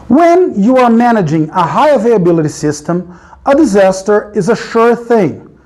When you are managing a high availability system, a disaster is a sure thing.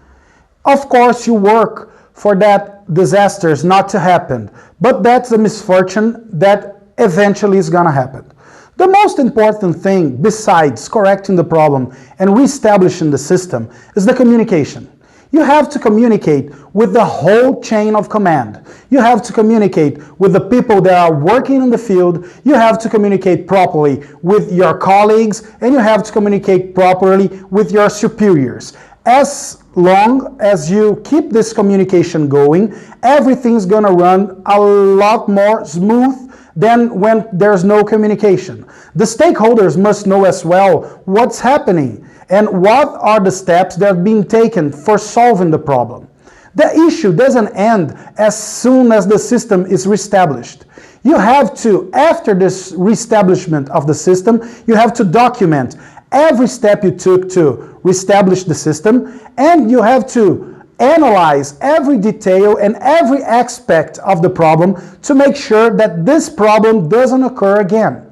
Of course, you work for that disasters not to happen, but that's a misfortune that eventually is going to happen. The most important thing besides correcting the problem and reestablishing the system is the communication. You have to communicate with the whole chain of command. You have to communicate with the people that are working in the field. You have to communicate properly with your colleagues, and you have to communicate properly with your superiors. As long as you keep this communication going, everything's going to run a lot more smooth than when there's no communication. The stakeholders must know as well what's happening and what are the steps that are being taken for solving the problem. The issue doesn't end as soon as the system is reestablished. You have to, after this reestablishment of the system, you have to document every step you took to reestablish the system, and you have to analyze every detail and every aspect of the problem to make sure that this problem doesn't occur again.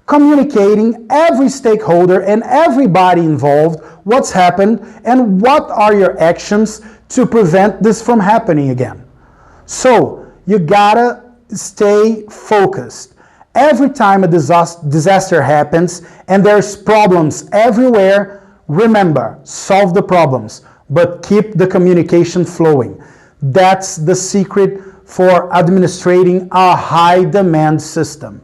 Communicating every stakeholder and everybody involved what's happened and what are your actions to prevent this from happening again. So you gotta stay focused. Every time a disaster happens and there's problems everywhere, remember, solve the problems, but keep the communication flowing. That's the secret for administrating a high demand system.